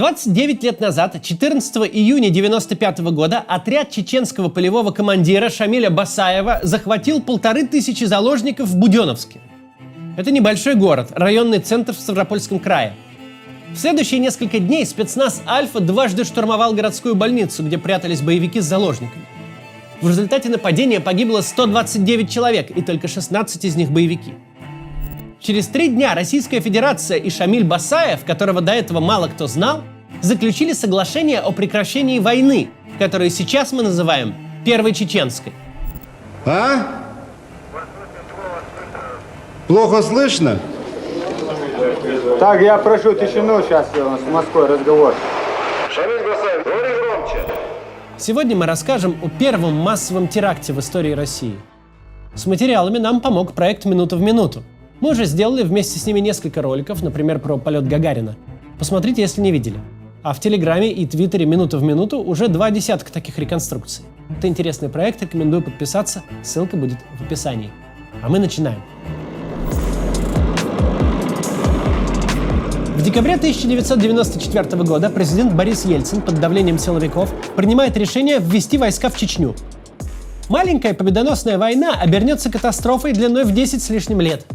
29 лет назад, 14 июня 1995 года, отряд чеченского полевого командира Шамиля Басаева захватил 1500 заложников в Буденновске. Это небольшой город, районный центр в Ставропольском крае. В следующие несколько дней спецназ «Альфа» дважды штурмовал городскую больницу, где прятались боевики с заложниками. В результате нападения погибло 129 человек, и только 16 из них боевики. Через 3 дня Российская Федерация и Шамиль Басаев, которого до этого мало кто знал, заключили соглашение о прекращении войны, которую сейчас мы называем Первой Чеченской. А? Плохо слышно? Так, я прошу тишину, сейчас у нас с Москвой разговор. Шамиль Басаев, говори громче. Сегодня мы расскажем о первом массовом теракте в истории России. С материалами нам помог проект «Минута в минуту». Мы уже сделали вместе с ними несколько роликов, например, про полет Гагарина. Посмотрите, если не видели. А в Телеграме и Твиттере «Минута в минуту» уже 20 таких реконструкций. Это интересный проект, рекомендую подписаться, ссылка будет в описании. А мы начинаем. В декабре 1994 года президент Борис Ельцин под давлением силовиков принимает решение ввести войска в Чечню. Маленькая победоносная война обернется катастрофой длиной в 10 с лишним лет.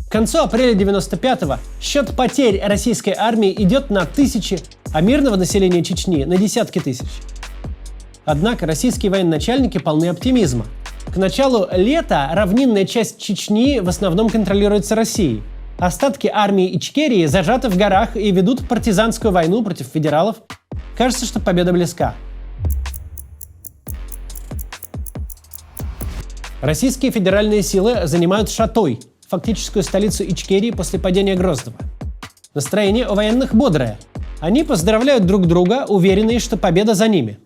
К концу апреля 1995-го счет потерь российской армии идет на тысячи, а мирного населения Чечни на десятки тысяч. Однако российские военачальники полны оптимизма. К началу лета равнинная часть Чечни в основном контролируется Россией. Остатки армии Ичкерии зажаты в горах и ведут партизанскую войну против федералов. Кажется, что победа близка. Российские федеральные силы занимают Шатой, фактическую столицу Ичкерии после падения Грозного. Настроение у военных бодрое. Они поздравляют друг друга, уверенные, что победа за ними.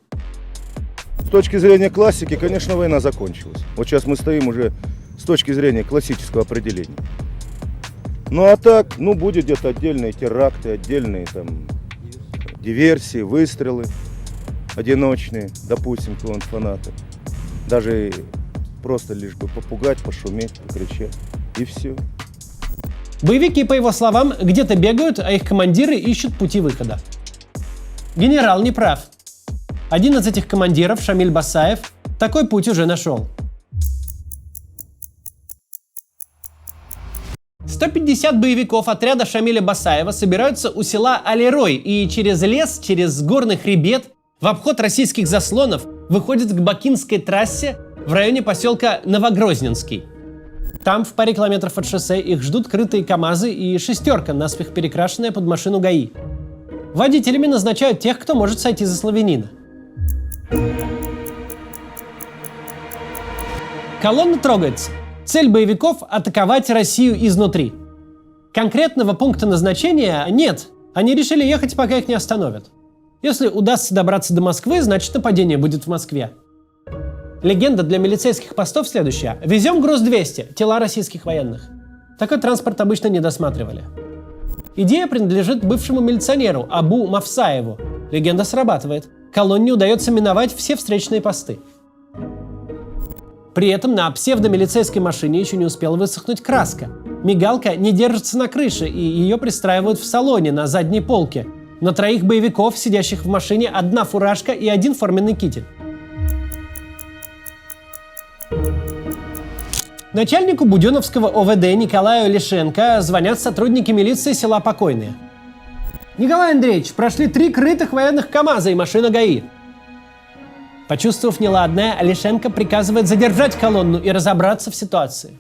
С точки зрения классики, конечно, война закончилась. Вот сейчас мы стоим уже с точки зрения классического определения. Ну а так, будет где-то отдельные теракты, отдельные там диверсии, выстрелы одиночные, допустим, какого-нибудь фаната. Даже просто лишь бы попугать, пошуметь, покричать. И все. Боевики, по его словам, где-то бегают, а их командиры ищут пути выхода. Генерал не прав. Один из этих командиров, Шамиль Басаев, такой путь уже нашел. 150 боевиков отряда Шамиля Басаева собираются у села Алерой и через лес, через горный хребет, в обход российских заслонов выходят к Бакинской трассе в районе поселка Новогрозненский. Там, в паре километров от шоссе, их ждут крытые КАМАЗы и шестерка, наспех перекрашенная под машину ГАИ. Водителями назначают тех, кто может сойти за славянина. Колонна трогается. Цель боевиков – атаковать Россию изнутри. Конкретного пункта назначения нет. Они решили ехать, пока их не остановят. Если удастся добраться до Москвы, значит нападение будет в Москве. Легенда для милицейских постов следующая. Везем груз 200, тела российских военных. Такой транспорт обычно не досматривали. Идея принадлежит бывшему милиционеру Абу Мавсаеву. Легенда срабатывает. Колонне удается миновать все встречные посты. При этом на псевдомилицейской машине еще не успела высохнуть краска. Мигалка не держится на крыше, и ее пристраивают в салоне на задней полке. На 3 боевиков, сидящих в машине, 1 фуражка и 1 форменный китель. Начальнику Буденновского ОВД Николаю Лишенко звонят сотрудники милиции села Покойные. «Николай Андреевич, прошли 3 крытых военных КАМАЗа и машина ГАИ». Почувствовав неладное, Лишенко приказывает задержать колонну и разобраться в ситуации.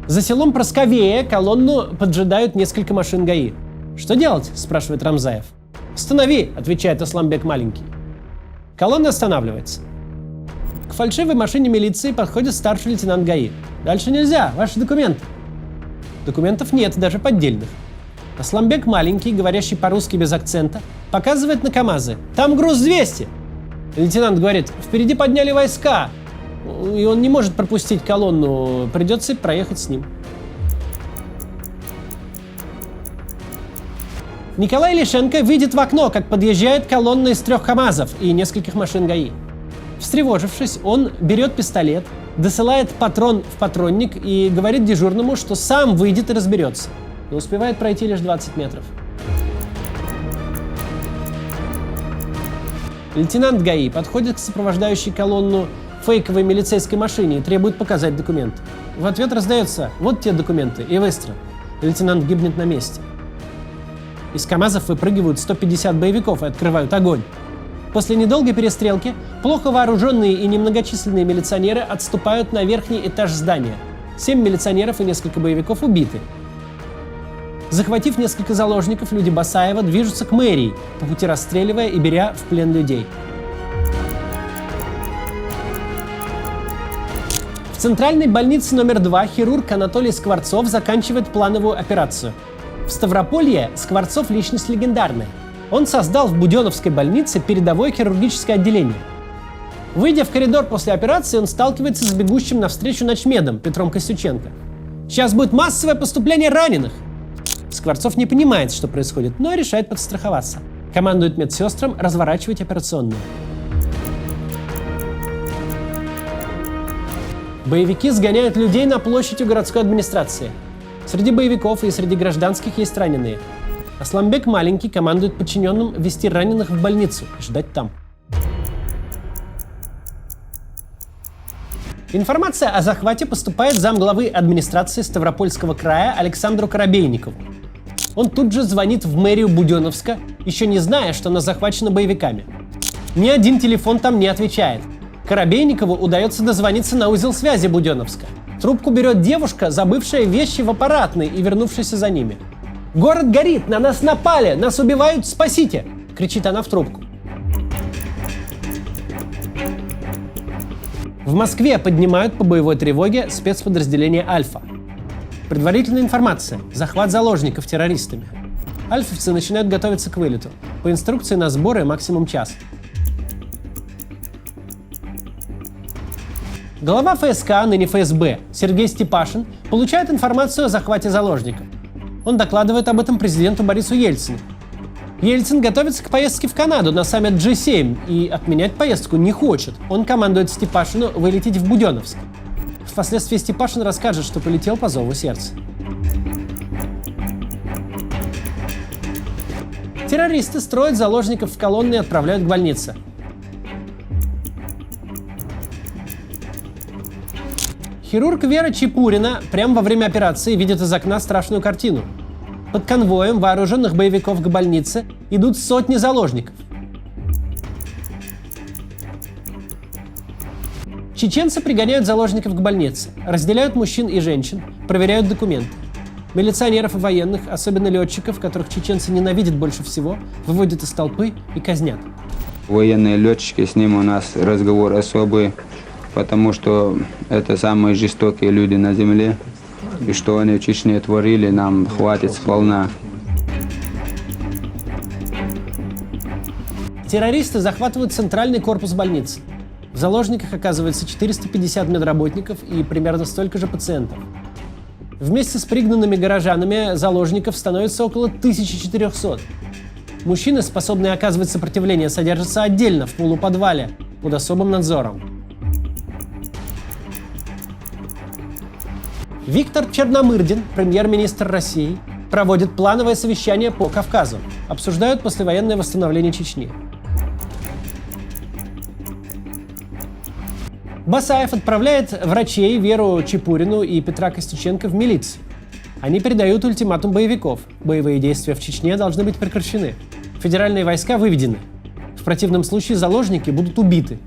За селом Просковея колонну поджидают несколько машин ГАИ. «Что делать?» – спрашивает Рамзаев. «Останови!» – отвечает Асламбек Маленький. Колонна останавливается. К фальшивой машине милиции подходит старший лейтенант ГАИ. «Дальше нельзя, ваши документы». Документов нет, даже поддельных. Асламбек Маленький, говорящий по-русски без акцента, показывает на КАМАЗы. «Там груз 200!» Лейтенант говорит: «Впереди подняли войска, и он не может пропустить колонну, придется проехать с ним». Николай Лишенко видит в окно, как подъезжает колонна из 3 КАМАЗов и нескольких машин ГАИ. Встревожившись, он берет пистолет, досылает патрон в патронник и говорит дежурному, что сам выйдет и разберется. но успевает пройти лишь 20 метров. Лейтенант ГАИ подходит к сопровождающей колонну фейковой милицейской машине и требует показать документы. В ответ раздается «Вот те документы» и выстрел. Лейтенант гибнет на месте. Из КАМАЗов выпрыгивают 150 боевиков и открывают огонь. После недолгой перестрелки плохо вооруженные и немногочисленные милиционеры отступают на верхний этаж здания. 7 милиционеров и несколько боевиков убиты. Захватив несколько заложников, люди Басаева движутся к мэрии, по пути расстреливая и беря в плен людей. В центральной больнице номер 2 хирург Анатолий Скворцов заканчивает плановую операцию. В Ставрополье Скворцов личность легендарная. Он создал в Буденновской больнице передовое хирургическое отделение. Выйдя в коридор после операции, он сталкивается с бегущим навстречу начмедом Петром Костюченко. «Сейчас будет массовое поступление раненых!» Скворцов не понимает, что происходит, но решает подстраховаться. Командует медсестрам разворачивать операционную. Боевики сгоняют людей на площадь у городской администрации. Среди боевиков и среди гражданских есть раненые. Асламбек Маленький командует подчиненным вести раненых в больницу и ждать там. Информация о захвате поступает замглавы администрации Ставропольского края Александру Коробейникову. Он тут же звонит в мэрию Буденновска, еще не зная, что она захвачена боевиками. Ни один телефон там не отвечает. Коробейникову удается дозвониться на узел связи Буденновска. Трубку берет девушка, забывшая вещи в аппаратной и вернувшаяся за ними. «Город горит! На нас напали! Нас убивают! Спасите!» — кричит она в трубку. В Москве поднимают по боевой тревоге спецподразделение «Альфа». Предварительная информация. Захват заложников террористами. Альфовцы начинают готовиться к вылету. По инструкции на сборы максимум час. Глава ФСК, ныне ФСБ, Сергей Степашин получает информацию о захвате заложников. Он докладывает об этом президенту Борису Ельцину. Ельцин готовится к поездке в Канаду на саммит G7 и отменять поездку не хочет. Он командует Степашину вылететь в Буденновск. Впоследствии Степашин расскажет, что полетел по зову сердца. Террористы строят заложников в колонны и отправляют к больнице. Хирург Вера Чепурина прямо во время операции видит из окна страшную картину. Под конвоем вооруженных боевиков к больнице идут сотни заложников. Чеченцы пригоняют заложников к больнице, разделяют мужчин и женщин, проверяют документы. Милиционеров и военных, особенно летчиков, которых чеченцы ненавидят больше всего, выводят из толпы и казнят. Военные летчики, с ним у нас разговор особый, потому что это самые жестокие люди на земле. И что они в Чечне творили, нам хватит сполна. Террористы захватывают центральный корпус больницы. В заложниках оказывается 450 медработников и примерно столько же пациентов. Вместе с пригнанными горожанами заложников становится около 1400. Мужчины, способные оказывать сопротивление, содержатся отдельно в полуподвале под особым надзором. Виктор Черномырдин, премьер-министр России, проводит плановое совещание по Кавказу. Обсуждают послевоенное восстановление Чечни. Басаев отправляет врачей Веру Чепурину и Петра Костюченко в милицию. Они передают ультиматум боевиков. Боевые действия в Чечне должны быть прекращены. Федеральные войска выведены. В противном случае заложники будут убиты.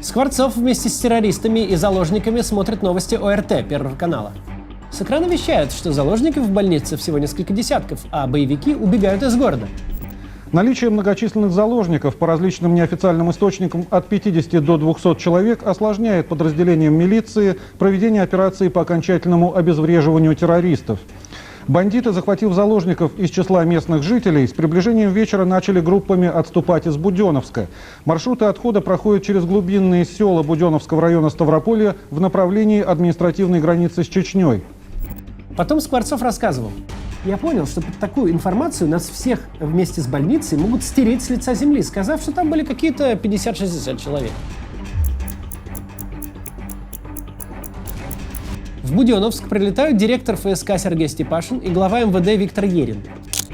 Скворцов вместе с террористами и заложниками смотрит новости ОРТ Первого канала. С экрана вещают, что заложников в больнице всего несколько десятков, а боевики убегают из города. Наличие многочисленных заложников по различным неофициальным источникам от 50 до 200 человек осложняет подразделениям милиции проведение операции по окончательному обезвреживанию террористов. Бандиты, захватив заложников из числа местных жителей, с приближением вечера начали группами отступать из Буденновска. Маршруты отхода проходят через глубинные села Буденновского района Ставрополья в направлении административной границы с Чечней. Потом Скворцов рассказывал: «Я понял, что под такую информацию нас всех вместе с больницей могут стереть с лица земли, сказав, что там были какие-то 50-60 человек». В Буденновск прилетают директор ФСК Сергей Степашин и глава МВД Виктор Ерин,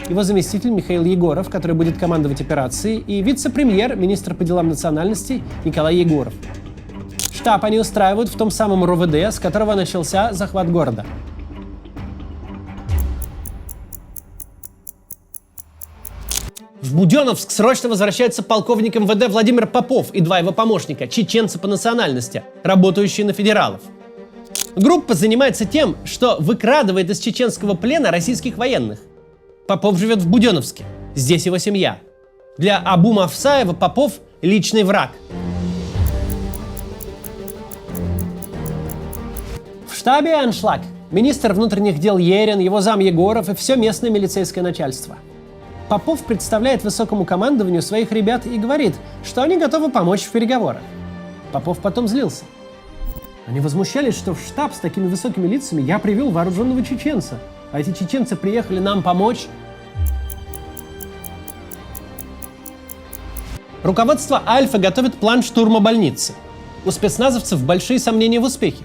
его заместитель Михаил Егоров, который будет командовать операцией, и вице-премьер, министр по делам национальностей Николай Егоров. Штаб они устраивают в том самом РОВД, с которого начался захват города. В Буденновск срочно возвращается полковник МВД Владимир Попов и два его помощника, чеченцы по национальности, работающие на федералов. Группа занимается тем, что выкрадывает из чеченского плена российских военных. Попов живет в Буденновске, здесь его семья. Для Абу Мавсаева Попов – личный враг. В штабе аншлаг. Министр внутренних дел Ерин, его зам Егоров и все местное милицейское начальство. Попов представляет высокому командованию своих ребят и говорит, что они готовы помочь в переговорах. Попов потом злился. Они возмущались, что в штаб с такими высокими лицами я привел вооруженного чеченца, а эти чеченцы приехали нам помочь. Руководство Альфа готовит план штурма больницы. У спецназовцев большие сомнения в успехе.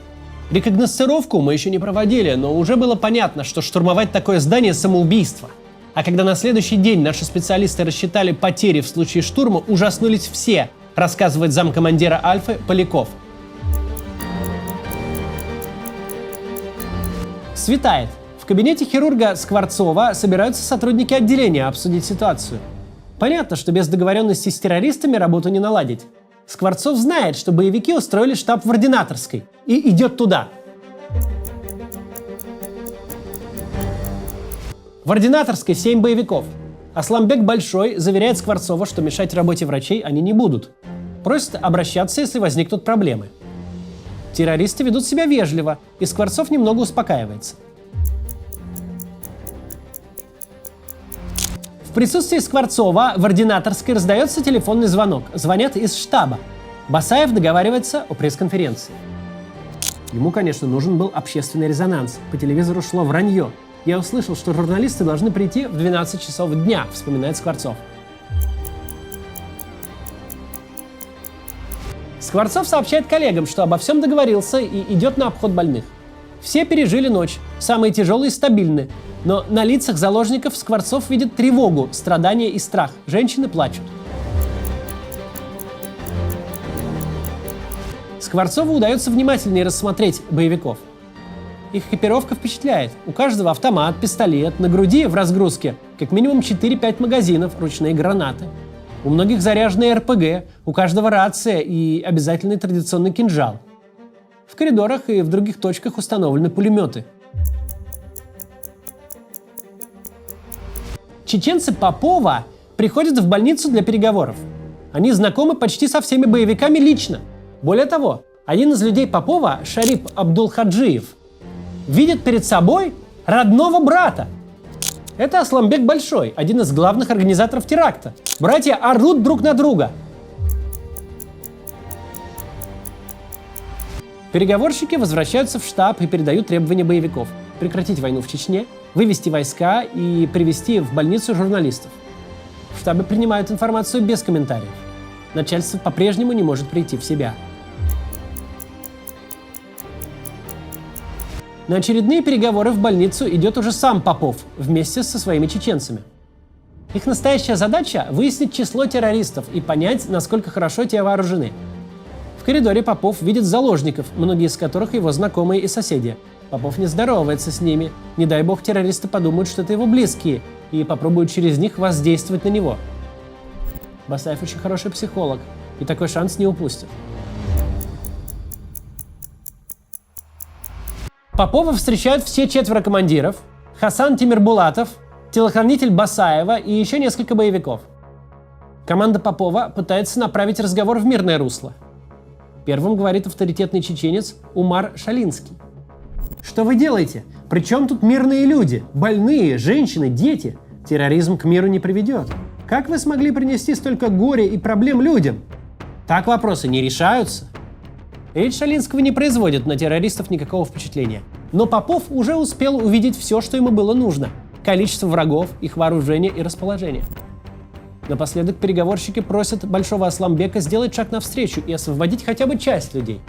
Рекогносцировку мы еще не проводили, но уже было понятно, что штурмовать такое здание – самоубийство. А когда на следующий день наши специалисты рассчитали потери в случае штурма, ужаснулись все, рассказывает замкомандира Альфы Поляков. Светает. В кабинете хирурга Скворцова собираются сотрудники отделения обсудить ситуацию. Понятно, что без договоренности с террористами работу не наладить. Скворцов знает, что боевики устроили штаб в Ординаторской и идет туда. В Ординаторской 7 боевиков. Асламбек Большой заверяет Скворцова, что мешать работе врачей они не будут. Просит обращаться, если возникнут проблемы. Террористы ведут себя вежливо, и Скворцов немного успокаивается. В присутствии Скворцова в Ординаторской раздается телефонный звонок. Звонят из штаба. Басаев договаривается о пресс-конференции. Ему, конечно, нужен был общественный резонанс. По телевизору шло вранье. Я услышал, что журналисты должны прийти в 12 часов дня, вспоминает Скворцов. Скворцов сообщает коллегам, что обо всем договорился и идет на обход больных. Все пережили ночь, самые тяжелые стабильны, но на лицах заложников Скворцов видит тревогу, страдания и страх. Женщины плачут. Скворцову удается внимательнее рассмотреть боевиков. Их экипировка впечатляет. У каждого автомат, пистолет, на груди в разгрузке как минимум 4-5 магазинов, ручные гранаты. У многих заряженные РПГ, у каждого рация и обязательный традиционный кинжал. В коридорах и в других точках установлены пулеметы. Чеченцы Попова приходят в больницу для переговоров. Они знакомы почти со всеми боевиками лично. Более того, один из людей Попова, Шарип Абдулхаджиев, видит перед собой родного брата. Это Асламбек Большой, один из главных организаторов теракта. Братья орут друг на друга. Переговорщики возвращаются в штаб и передают требования боевиков: прекратить войну в Чечне, вывести войска и привести в больницу журналистов. В штабе принимают информацию без комментариев. Начальство по-прежнему не может прийти в себя. На очередные переговоры в больницу идет уже сам Попов вместе со своими чеченцами. Их настоящая задача – выяснить число террористов и понять, насколько хорошо те вооружены. В коридоре Попов видит заложников, многие из которых его знакомые и соседи. Попов не здоровается с ними. Не дай бог террористы подумают, что это его близкие, и попробуют через них воздействовать на него. Басаев очень хороший психолог, и такой шанс не упустит. Попова встречают все 4 командиров: Хасан Тимирбулатов, телохранитель Басаева и еще несколько боевиков. Команда Попова пытается направить разговор в мирное русло. Первым говорит авторитетный чеченец Умар Шалинский. Что вы делаете? Причем тут мирные люди? Больные, женщины, дети. Терроризм к миру не приведет. Как вы смогли принести столько горя и проблем людям? Так вопросы не решаются. Речь Шалинского не производит на террористов никакого впечатления. Но Попов уже успел увидеть все, что ему было нужно. Количество врагов, их вооружение и расположение. Напоследок переговорщики просят Большого Асламбека сделать шаг навстречу и освободить хотя бы часть людей.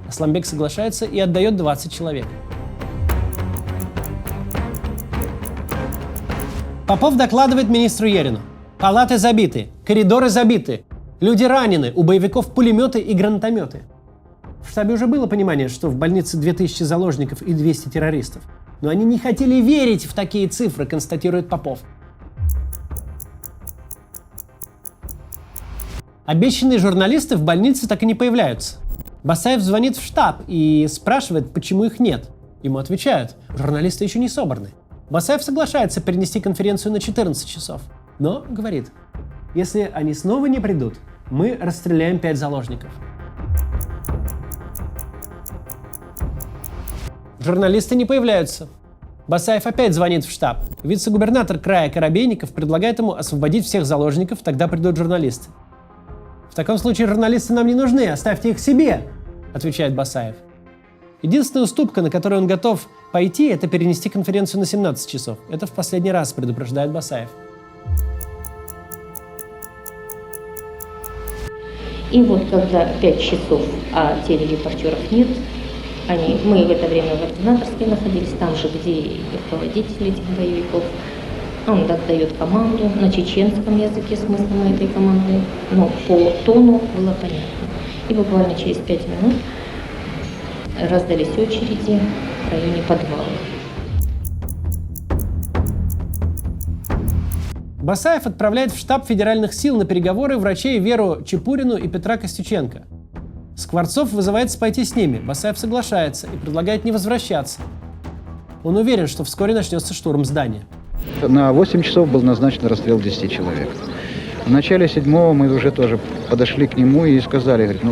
Асламбек соглашается и отдает 20 человек. Попов докладывает министру Ерину. Палаты забиты, коридоры забиты, люди ранены, у боевиков пулеметы и гранатометы. В штабе уже было понимание, что в больнице 2000 заложников и 200 террористов. Но они не хотели верить в такие цифры, констатирует Попов. Обещанные журналисты в больнице так и не появляются. Басаев звонит в штаб и спрашивает, почему их нет. Ему отвечают, журналисты еще не собраны. Басаев соглашается перенести конференцию на 14 часов. Но говорит, если они снова не придут, мы расстреляем 5 заложников. Журналисты не появляются. Басаев опять звонит в штаб. Вице-губернатор края Коробейников предлагает ему освободить всех заложников, тогда придут журналисты. «В таком случае журналисты нам не нужны, оставьте их себе», — отвечает Басаев. Единственная уступка, на которую он готов пойти, это перенести конференцию на 17 часов. Это в последний раз, предупреждает Басаев. И вот когда 5 часов, а телерепортеров нет, мы в это время в ординаторской находились, там же, где и руководитель этих боевиков. Он дает команду на чеченском языке, смыслом этой команды, но по тону было понятно. И буквально через 5 минут раздались очереди в районе подвала. Басаев отправляет в штаб федеральных сил на переговоры врачей Веру Чепурину и Петра Костюченко. Скворцов вызывается пойти с ними. Басаев соглашается и предлагает не возвращаться. Он уверен, что вскоре начнется штурм здания. На 8 часов был назначен расстрел 10 человек. В начале 7-го мы уже тоже подошли к нему и сказали, говорит,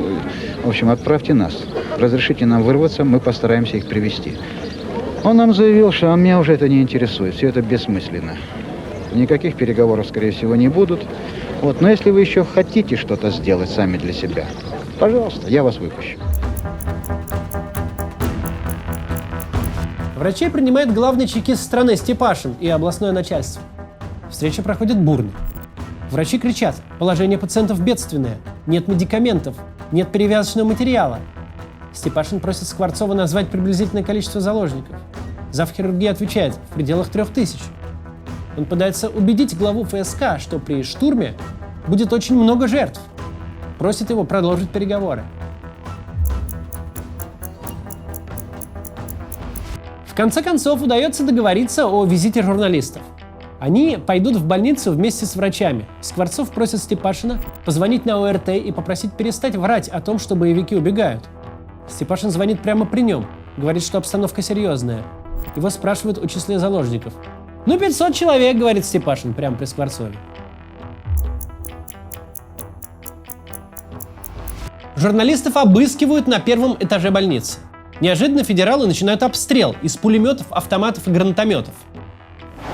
в общем, отправьте нас, разрешите нам вырваться, мы постараемся их привести. Он нам заявил, что меня уже это не интересует, все это бессмысленно. Никаких переговоров, скорее всего, не будут. Но если вы еще хотите что-то сделать сами для себя, пожалуйста, я вас выпущу. Врачей принимает главный чекист страны Степашин и областное начальство. Встреча проходит бурно. Врачи кричат: положение пациентов бедственное, нет медикаментов, нет перевязочного материала. Степашин просит Скворцова назвать приблизительное количество заложников. Завхирургии отвечает: в пределах 3000. Он пытается убедить главу ФСК, что при штурме будет очень много жертв. Просит его продолжить переговоры. В конце концов, удается договориться о визите журналистов. Они пойдут в больницу вместе с врачами. Скворцов просит Степашина позвонить на ОРТ и попросить перестать врать о том, что боевики убегают. Степашин звонит прямо при нем, говорит, что обстановка серьезная. Его спрашивают о числе заложников. 500 человек, говорит Степашин, прямо при Скворцове. Журналистов обыскивают на первом этаже больницы. Неожиданно федералы начинают обстрел из пулеметов, автоматов и гранатометов.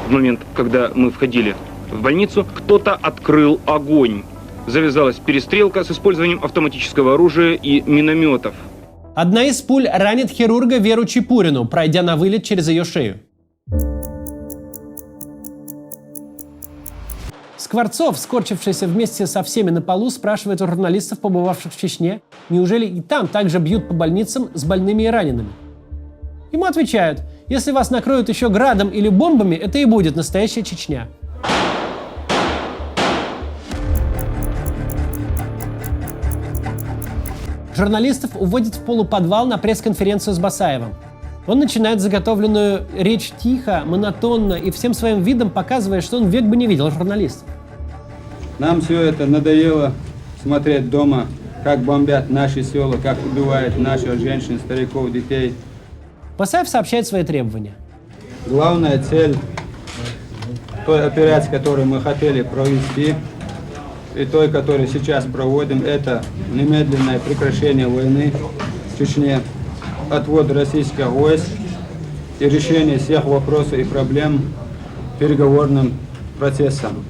В момент, когда мы входили в больницу, кто-то открыл огонь. Завязалась перестрелка с использованием автоматического оружия и минометов. Одна из пуль ранит хирурга Веру Чепурину, пройдя на вылет через ее шею. Скворцов, скорчившийся вместе со всеми на полу, спрашивает у журналистов, побывавших в Чечне, неужели и там также бьют по больницам с больными и ранеными. Ему отвечают: если вас накроют еще градом или бомбами, это и будет настоящая Чечня. Журналистов уводят в полуподвал на пресс-конференцию с Басаевым. Он начинает заготовленную речь тихо, монотонно и всем своим видом показывая, что он век бы не видел журналистов. Нам все это надоело смотреть дома, как бомбят наши села, как убивают наших женщин, стариков, детей. Басаев сообщает свои требования. Главная цель той операции, которую мы хотели провести, и той, которую сейчас проводим, это немедленное прекращение войны в Чечне, отвод российских войск и решение всех вопросов и проблем переговорным процессом.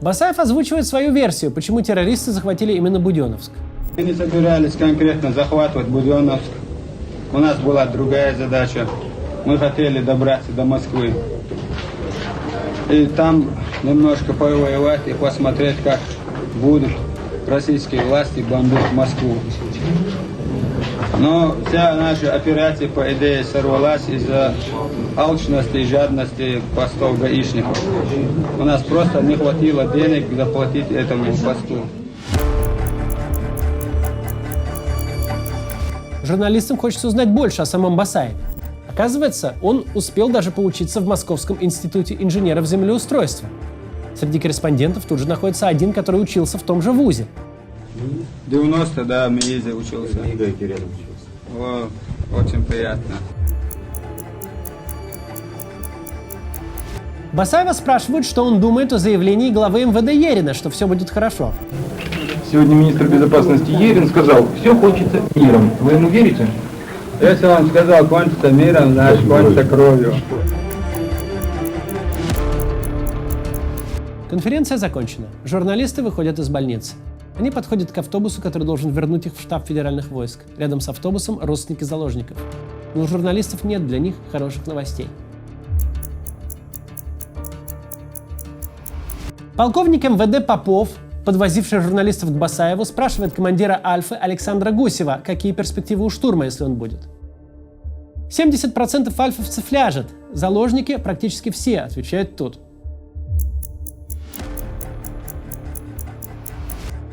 Басаев озвучивает свою версию, почему террористы захватили именно Буденновск. Мы не собирались конкретно захватывать Буденновск. У нас была другая задача. Мы хотели добраться до Москвы. И там немножко повоевать и посмотреть, как будут российские власти бомбить Москву. Но вся наша операция, по идее, сорвалась из-за алчности и жадности постов гаишников. У нас просто не хватило денег заплатить этому посту. Журналистам хочется узнать больше о самом Басаеве. Оказывается, он успел даже поучиться в Московском институте инженеров землеустройства. Среди корреспондентов тут же находится один, который учился в том же вузе. 90, да, МИИЗе учился. О, очень приятно. Басаева спрашивают, что он думает о заявлении главы МВД Ерина, что все будет хорошо. Сегодня министр безопасности Ерин сказал, все кончится миром. Вы ему верите? Если он сказал, кончится миром, значит, кончится кровью. Конференция закончена. Журналисты выходят из больницы. Они подходят к автобусу, который должен вернуть их в штаб федеральных войск. Рядом с автобусом родственники заложников. Но у журналистов нет для них хороших новостей. Полковник МВД Попов, подвозивший журналистов к Басаеву, спрашивает командира Альфы Александра Гусева, какие перспективы у штурма, если он будет. 70% альфовцев ляжет. Заложники практически все, отвечает тот.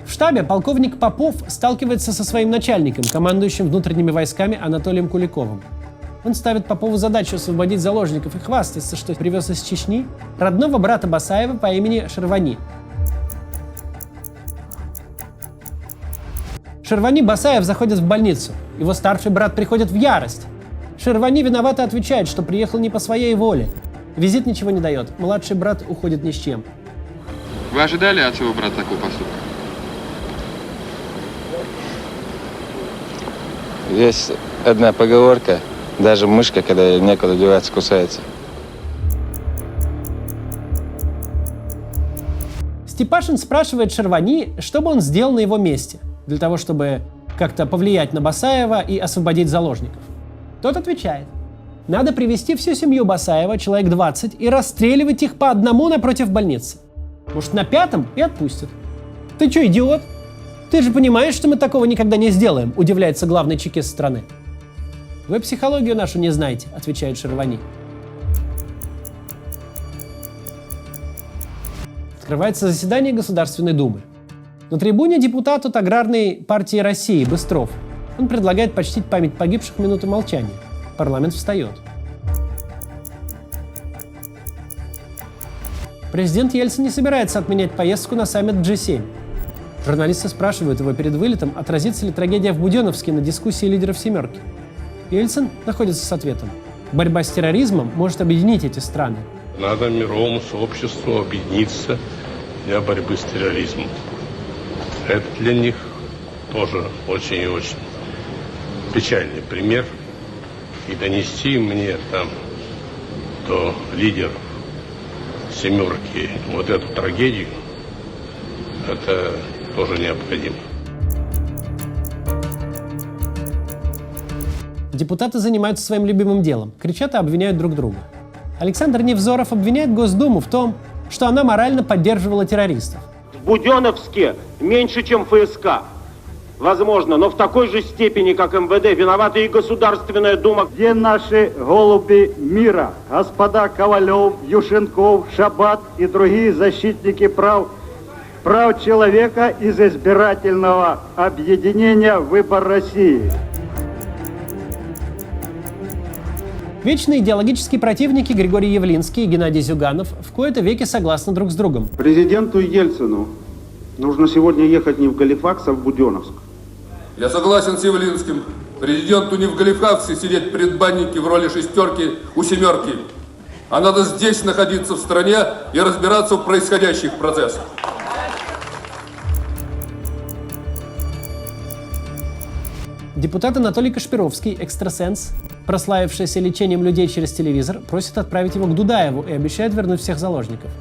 В штабе полковник Попов сталкивается со своим начальником, командующим внутренними войсками Анатолием Куликовым. Он ставит Попову задачу освободить заложников и хвастается, что привез из Чечни родного брата Басаева по имени Шервани. Шервани Басаев заходит в больницу. Его старший брат приходит в ярость. Шервани виновато отвечает, что приехал не по своей воле. Визит ничего не дает. Младший брат уходит ни с чем. Вы ожидали от своего брата такого поступка? Есть одна поговорка, даже мышка, когда ей некуда деваться, кусается. Степашин спрашивает Шервани, что бы он сделал на его месте, для того, чтобы как-то повлиять на Басаева и освободить заложников. Тот отвечает: надо привести всю семью Басаева, человек 20, и расстреливать их по одному напротив больницы. Может, на 5-м и отпустят. Ты что, идиот? Ты же понимаешь, что мы такого никогда не сделаем, удивляется главный чекист страны. Вы психологию нашу не знаете, отвечает Шервани. Открывается заседание Государственной Думы. На трибуне депутат от Аграрной партии России Быстров. Он предлагает почтить память погибших минутой молчания. Парламент встает. Президент Ельцин не собирается отменять поездку на саммит G7. Журналисты спрашивают его перед вылетом, отразится ли трагедия в Буденновске на дискуссии лидеров «семерки». Ельцин находится с ответом: борьба с терроризмом может объединить эти страны. Надо мировому сообществу объединиться для борьбы с терроризмом. Это для них тоже очень и очень печальный пример. И донести мне там до лидеров «семерки» вот эту трагедию, это тоже необходимо. Депутаты занимаются своим любимым делом, кричат и обвиняют друг друга. Александр Невзоров обвиняет Госдуму в том, что она морально поддерживала террористов. В Буденновске меньше, чем ФСК. Возможно, но в такой же степени, как МВД, виновата и Государственная Дума. Где наши голуби мира? Господа Ковалев, Юшенков, Шабат и другие защитники прав человека из избирательного объединения «Выбор России». Вечные идеологические противники Григорий Явлинский и Геннадий Зюганов в кои-то веки согласны друг с другом. Президенту Ельцину нужно сегодня ехать не в Галифакс, а в Буденновск. Я согласен с Явлинским. Президенту не в Галифаксе сидеть в предбаннике в роли шестерки у семерки, а надо здесь находиться в стране и разбираться в происходящих процессах. Депутат Анатолий Кашпировский, экстрасенс, прославившийся лечением людей через телевизор, просит отправить его к Дудаеву и обещает вернуть всех заложников.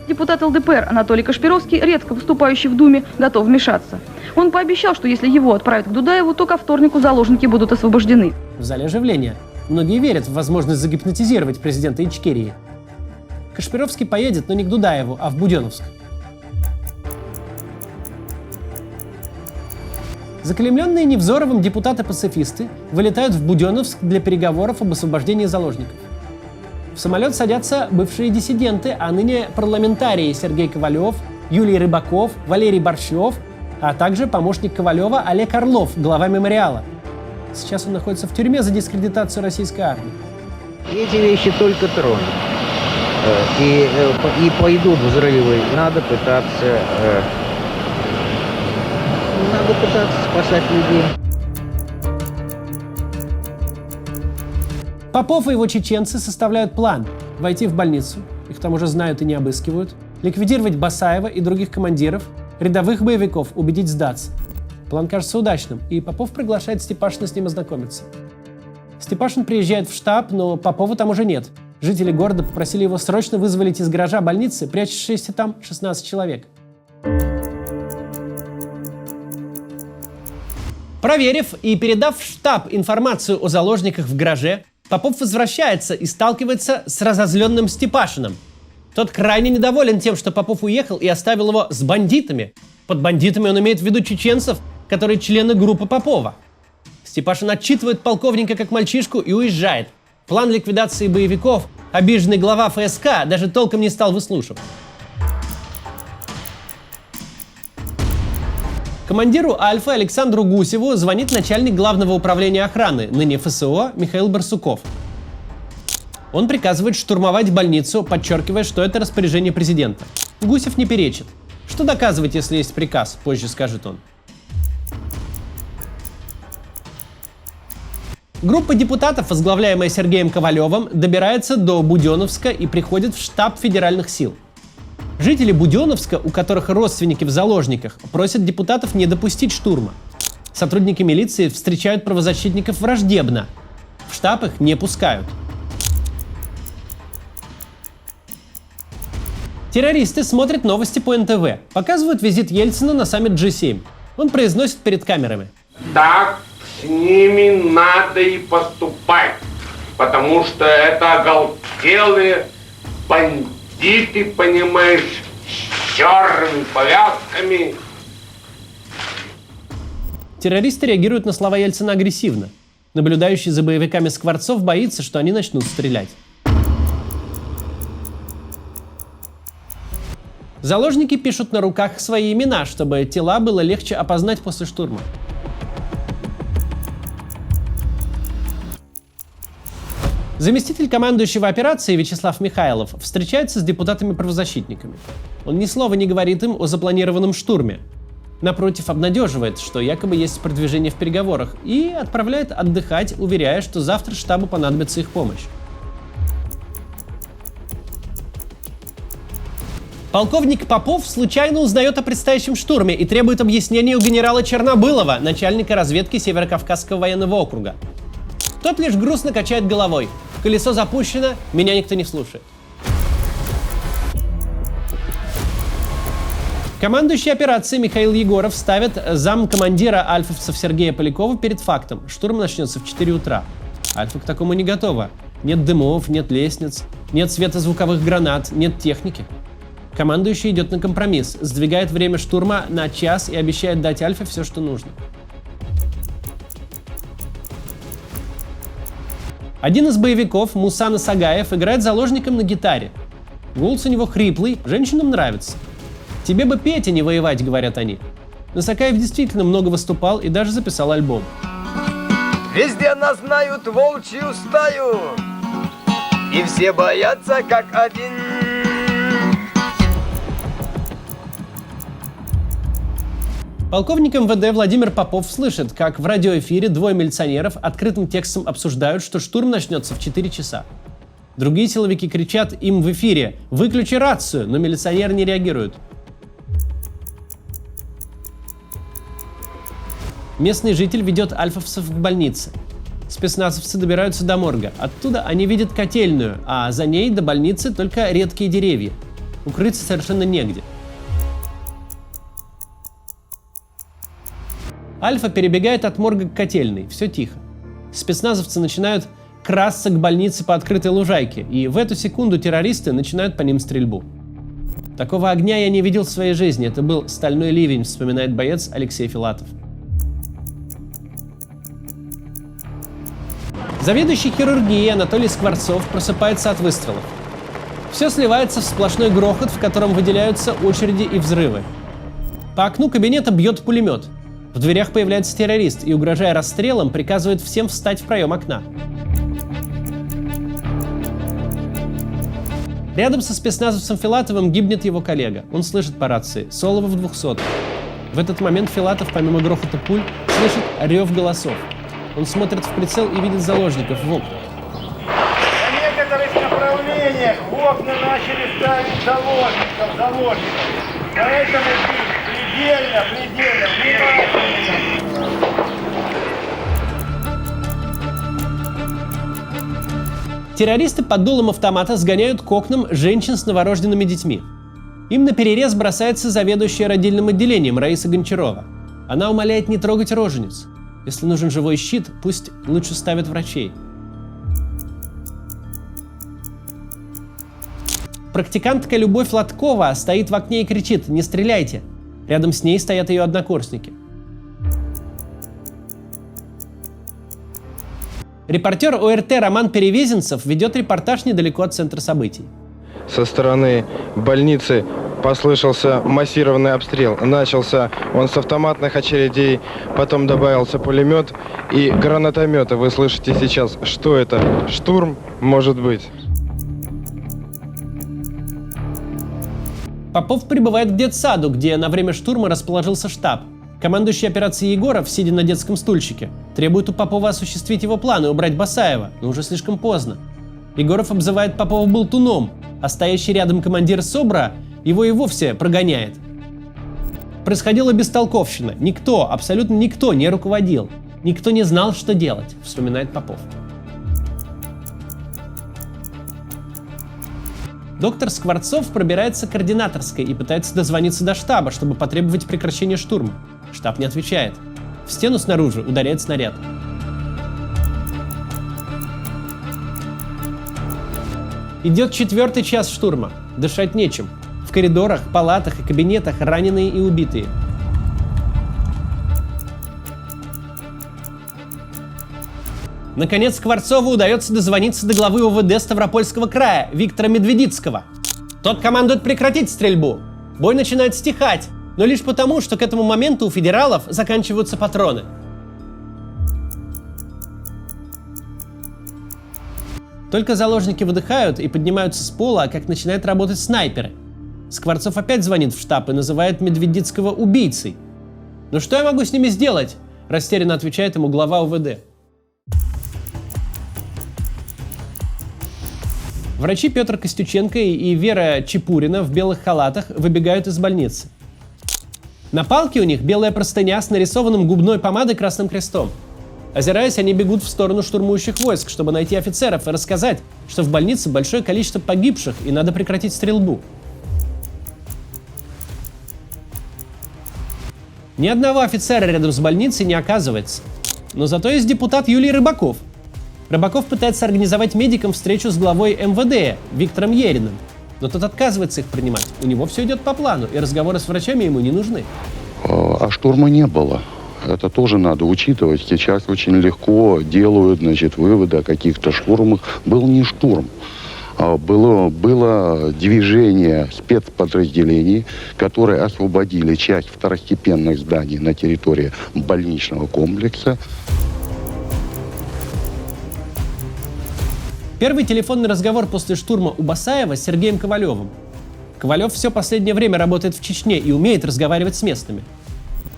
Депутат ЛДПР Анатолий Кашпировский, редко выступающий в Думе, готов вмешаться. Он пообещал, что если его отправят к Дудаеву, то ко вторнику заложники будут освобождены. В зале оживление. Многие верят в возможность загипнотизировать президента Ичкерии. Кашпировский поедет, но не к Дудаеву, а в Буденновск. Заклеймленные Невзоровым депутаты-пацифисты вылетают в Буденновск для переговоров об освобождении заложников. В самолет садятся бывшие диссиденты, а ныне парламентарии Сергей Ковалев, Юлий Рыбаков, Валерий Борщев, а также помощник Ковалева Олег Орлов, глава мемориала. Сейчас он находится в тюрьме за дискредитацию российской армии. Эти вещи только тронут. И пойдут взрывы. Надо пытаться спасать людей. Попов и его чеченцы составляют план войти в больницу, их там уже знают и не обыскивают, ликвидировать Басаева и других командиров, рядовых боевиков убедить сдаться. План кажется удачным, и Попов приглашает Степашина с ним ознакомиться. Степашин приезжает в штаб, но Попова там уже нет. Жители города попросили его срочно вызволить из гаража больницы, прячущиеся там 16 человек. Проверив и передав в штаб информацию о заложниках в гараже, Попов возвращается и сталкивается с разозленным Степашиным. Тот крайне недоволен тем, что Попов уехал и оставил его с бандитами. Под бандитами он имеет в виду чеченцев, которые члены группы Попова. Степашин отчитывает полковника как мальчишку и уезжает. План ликвидации боевиков обиженный глава ФСК даже толком не стал выслушивать. Командиру Альфы Александру Гусеву звонит начальник главного управления охраны, ныне ФСО, Михаил Барсуков. Он приказывает штурмовать больницу, подчеркивая, что это распоряжение президента. Гусев не перечит. Что доказывать, если есть приказ, позже скажет он. Группа депутатов, возглавляемая Сергеем Ковалевым, добирается до Буденновска и приходит в штаб федеральных сил. Жители Буденновска, у которых родственники в заложниках, просят депутатов не допустить штурма. Сотрудники милиции встречают правозащитников враждебно. В штаб их не пускают. Террористы смотрят новости по НТВ. Показывают визит Ельцина на саммит G7. Он произносит перед камерами: Так с ними надо и поступать, потому что это оголтелые бандиты, понимаешь, с черными повязками. Террористы реагируют на слова Ельцина агрессивно. Наблюдающий за боевиками Скворцов боится, что они начнут стрелять. Заложники пишут на руках свои имена, чтобы тела было легче опознать после штурма. Заместитель командующего операцией Вячеслав Михайлов встречается с депутатами-правозащитниками. Он ни слова не говорит им о запланированном штурме. Напротив, обнадеживает, что якобы есть продвижение в переговорах, и отправляет отдыхать, уверяя, что завтра штабу понадобится их помощь. Полковник Попов случайно узнает о предстоящем штурме и требует объяснений у генерала Чернобылова, начальника разведки Северокавказского военного округа. Тот лишь грустно качает головой. Колесо запущено, меня никто не слушает. Командующий операцией Михаил Егоров ставит замкомандира альфовцев Сергея Полякова перед фактом. Штурм начнется в 4 утра. Альфа к такому не готова. Нет дымов, нет лестниц, нет светозвуковых гранат, нет техники. Командующий идет на компромисс, сдвигает время штурма на час и обещает дать Альфе все, что нужно. Один из боевиков, Муса Насагаев, играет заложником на гитаре. Голос у него хриплый, женщинам нравится. «Тебе бы петь, а не воевать», — говорят они. Насагаев действительно много выступал и даже записал альбом. Везде нас знают волчью стаю, и все боятся как один. Полковник МВД Владимир Попов слышит, как в радиоэфире двое милиционеров открытым текстом обсуждают, что штурм начнется в 4 часа. Другие силовики кричат им в эфире: «Выключи рацию», но милиционеры не реагируют. Местный житель ведет альфовцев к больнице. Спецназовцы добираются до морга. Оттуда они видят котельную, а за ней до больницы только редкие деревья. Укрыться совершенно негде. Альфа перебегает от морга к котельной. Все тихо. Спецназовцы начинают красться к больнице по открытой лужайке, и в эту секунду террористы начинают по ним стрельбу. Такого огня я не видел в своей жизни. Это был стальной ливень, вспоминает боец Алексей Филатов. Заведующий хирургией Анатолий Скворцов просыпается от выстрелов. Все сливается в сплошной грохот, в котором выделяются очереди и взрывы. По окну кабинета бьет пулемет. В дверях появляется террорист и, угрожая расстрелом, приказывает всем встать в проем окна. Рядом со спецназовцем Филатовым гибнет его коллега. Он слышит по рации: Соловов 200. В этот момент Филатов, помимо грохота пуль, слышит рев голосов. Он смотрит в прицел и видит заложников в окнах. На некоторых направлениях в окна начали ставить заложников. Поэтому предельно внимательно. Террористы под дулом автомата сгоняют к окнам женщин с новорожденными детьми. Им наперерез бросается заведующая родильным отделением Раиса Гончарова. Она умоляет не трогать рожениц. Если нужен живой щит, пусть лучше ставят врачей. Практикантка Любовь Лоткова стоит в окне и кричит: «Не стреляйте!». Рядом с ней стоят ее однокурсники. Репортер ОРТ Роман Перевезенцев ведет репортаж недалеко от центра событий. Со стороны больницы послышался массированный обстрел. Начался он с автоматных очередей, потом добавился пулемет и гранатометы. Вы слышите сейчас, что это? Штурм, может быть. Попов прибывает к детсаду, где на время штурма расположился штаб. Командующий операцией Егоров, сидя на детском стульчике, требует у Попова осуществить его план и убрать Басаева, но уже слишком поздно. Егоров обзывает Попова болтуном, а стоящий рядом командир СОБРа его и вовсе прогоняет. Происходила бестолковщина. Никто, абсолютно никто не руководил. Никто не знал, что делать, вспоминает Попов. Доктор Скворцов пробирается к координаторской и пытается дозвониться до штаба, чтобы потребовать прекращения штурма. Штаб не отвечает. В стену снаружи ударяет снаряд. Идет 4-й час штурма. Дышать нечем. В коридорах, палатах и кабинетах раненые и убитые. Наконец, Скворцову удается дозвониться до главы ОВД Ставропольского края Виктора Медведицкого. Тот командует прекратить стрельбу. Бой начинает стихать, но лишь потому, что к этому моменту у федералов заканчиваются патроны. Только заложники выдыхают и поднимаются с пола, как начинают работать снайперы. Скворцов опять звонит в штаб и называет Медведицкого убийцей. «Ну что я могу с ними сделать?» – растерянно отвечает ему глава ОВД. Врачи Петр Костюченко и Вера Чепурина в белых халатах выбегают из больницы. На палке у них белая простыня с нарисованным губной помадой красным крестом. Озираясь, они бегут в сторону штурмующих войск, чтобы найти офицеров и рассказать, что в больнице большое количество погибших и надо прекратить стрельбу. Ни одного офицера рядом с больницей не оказывается. Но зато есть депутат Юлий Рыбаков. Рыбаков пытается организовать медикам встречу с главой МВД Виктором Ериным, но тот отказывается их принимать. У него все идет по плану, и разговоры с врачами ему не нужны. А штурма не было. Это тоже надо учитывать. Сейчас очень легко делают, выводы о каких-то штурмах. Был не штурм. Было движение спецподразделений, которые освободили часть второстепенных зданий на территории больничного комплекса. Первый телефонный разговор после штурма у Басаева с Сергеем Ковалевым. Ковалев все последнее время работает в Чечне и умеет разговаривать с местными.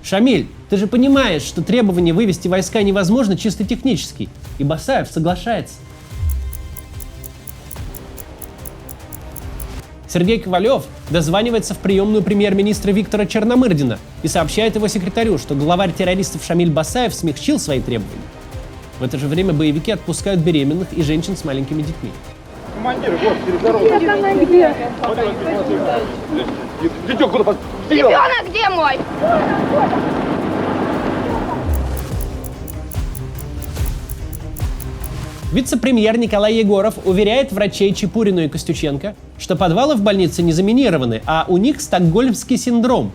«Шамиль, ты же понимаешь, что требование вывести войска невозможно чисто технически». И Басаев соглашается. Сергей Ковалев дозванивается в приемную премьер-министра Виктора Черномырдина и сообщает его секретарю, что главарь террористов Шамиль Басаев смягчил свои требования. В это же время боевики отпускают беременных и женщин с маленькими детьми. Командир, вот, перед дорогой. Ребенок где мой? Вице-премьер Николай Егоров уверяет врачей Чепурину и Костюченко, что подвалы в больнице не заминированы, а у них стокгольмский синдром.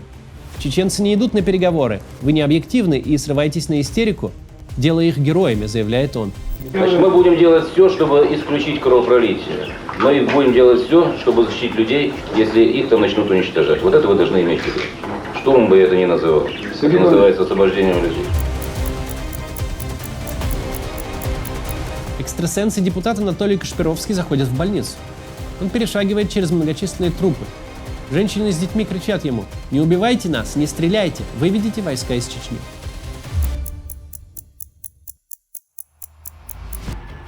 Чеченцы не идут на переговоры, вы не объективны и срываетесь на истерику. делая их героями, заявляет он. Значит, мы будем делать все, чтобы исключить кровопролитие. Мы будем делать все, чтобы защитить людей, если их там начнут уничтожать. Вот это вы должны иметь в виду. Штурм бы я это не называл. Это называется освобождением людей. Экстрасенс и депутат Анатолий Кашпировский заходят в больницу. Он перешагивает через многочисленные трупы. Женщины с детьми кричат ему: «Не убивайте нас, не стреляйте, выведите войска из Чечни».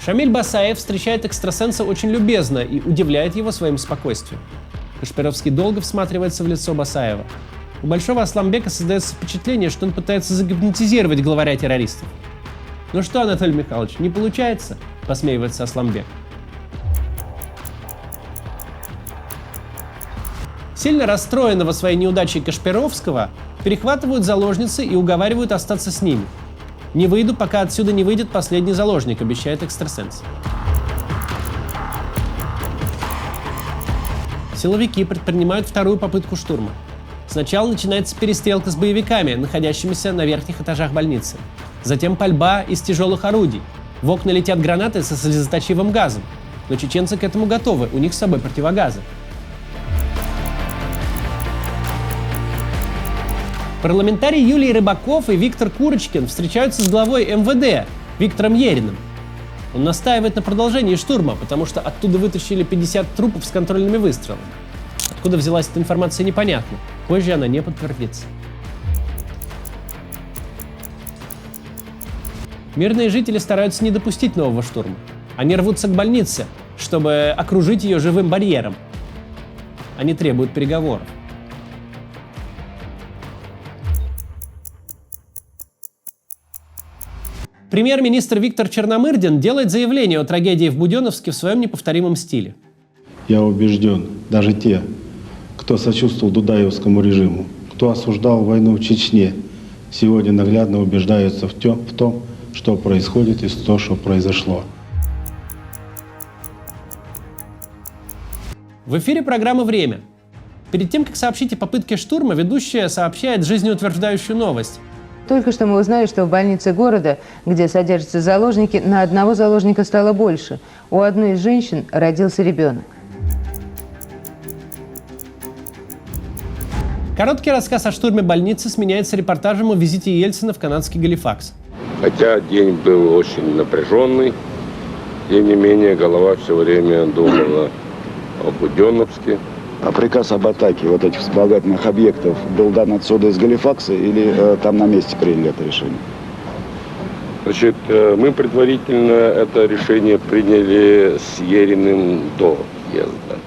Шамиль Басаев встречает экстрасенса очень любезно и удивляет его своим спокойствием. Кашпировский долго всматривается в лицо Басаева. У Большого Асламбека создается впечатление, что он пытается загипнотизировать главаря террористов. «Ну что, Анатолий Михайлович, не получается?» – посмеивается Асламбек. Сильно расстроенного своей неудачей Кашпировского перехватывают заложницы и уговаривают остаться с ними. «Не выйду, пока отсюда не выйдет последний заложник», — обещает экстрасенс. Силовики предпринимают вторую попытку штурма. Сначала начинается перестрелка с боевиками, находящимися на верхних этажах больницы. Затем пальба из тяжелых орудий. В окна летят гранаты со слезоточивым газом. Но чеченцы к этому готовы, у них с собой противогазы. Парламентарий Юлий Рыбаков и Виктор Курочкин встречаются с главой МВД Виктором Ериным. Он настаивает на продолжении штурма, потому что оттуда вытащили 50 трупов с контрольными выстрелами. Откуда взялась эта информация, непонятно. Позже она не подтвердится. Мирные жители стараются не допустить нового штурма. Они рвутся к больнице, чтобы окружить ее живым барьером. Они требуют переговоров. Премьер-министр Виктор Черномырдин делает заявление о трагедии в Буденновске в своем неповторимом стиле. Я убежден, даже те, кто сочувствовал дудаевскому режиму, кто осуждал войну в Чечне, сегодня наглядно убеждаются в том, что происходит и то, что произошло. В эфире программы «Время». Перед тем, как сообщить о попытке штурма, ведущая сообщает жизнеутверждающую новость. Только что мы узнали, что в больнице города, где содержатся заложники, на одного заложника стало больше. У одной из женщин родился ребенок. Короткий рассказ о штурме больницы сменяется репортажем о визите Ельцина в канадский Галифакс. Хотя день был очень напряженный, тем не менее голова все время думала о Буденновске. А приказ об атаке вот этих вспомогательных объектов был дан отсюда из Галифакса или там на месте приняли это решение? Значит, мы предварительно это решение приняли с Ериным до отъезда.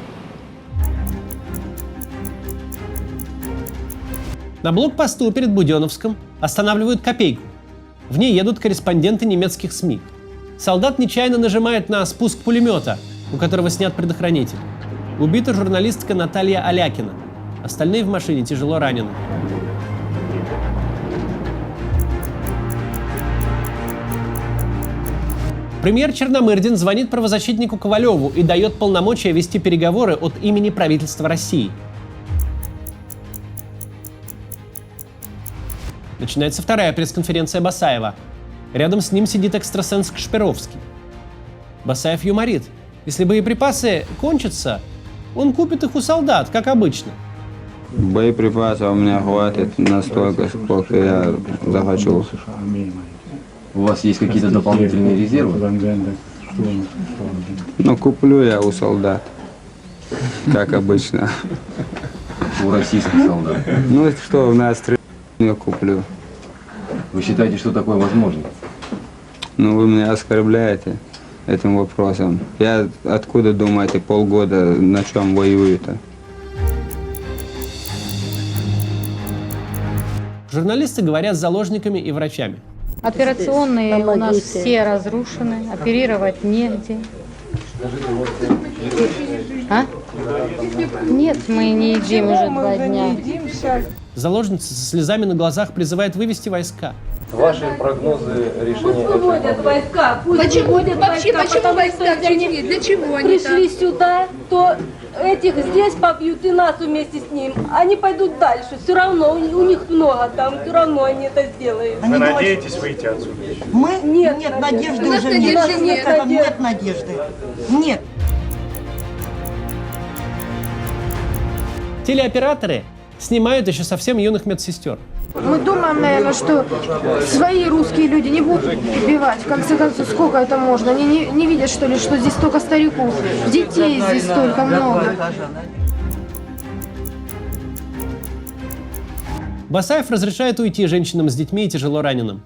На блокпосту перед Буденновском останавливают «Копейку». В ней едут корреспонденты немецких СМИ. Солдат нечаянно нажимает на спуск пулемета, у которого снят предохранитель. Убита журналистка Наталья Алякина. Остальные в машине тяжело ранены. Премьер Черномырдин звонит правозащитнику Ковалеву и дает полномочия вести переговоры от имени правительства России. Начинается вторая пресс-конференция Басаева. Рядом с ним сидит экстрасенс Кашпировский. Басаев юморит. Если боеприпасы кончатся, он купит их у солдат, как обычно. Боеприпасов у меня хватит настолько, сколько я захочу. У вас есть какие-то дополнительные резервы? Ну, куплю я у солдат, как обычно. У российских солдат? Ну, что у нас я куплю. Вы считаете, что такое возможно? Ну, вы меня оскорбляете этим вопросом. Я откуда, думаете, полгода на чем воюю-то? Журналисты говорят с заложниками и врачами. Операционные у нас все разрушены, оперировать негде. А? Нет, мы не едим уже 2 дня. Заложница со слезами на глазах призывает вывести войска. Ваши прогнозы решения выводят войска. Почему войска? Для чего они пришли сюда, то этих здесь побьют и нас вместе с ним. Они пойдут дальше. Все равно у них много там, все равно они это сделают. Вы надеетесь выйти отсюда? Мы? Нет надежды уже нет. Нет надежды. Нет. Телеоператоры снимают еще совсем юных медсестер. Мы думаем, наверное, что свои русские люди не будут убивать. В конце концов, сколько это можно? Они не видят, что ли, что здесь столько стариков, детей здесь столько много. Басаев разрешает уйти женщинам с детьми и тяжело раненым.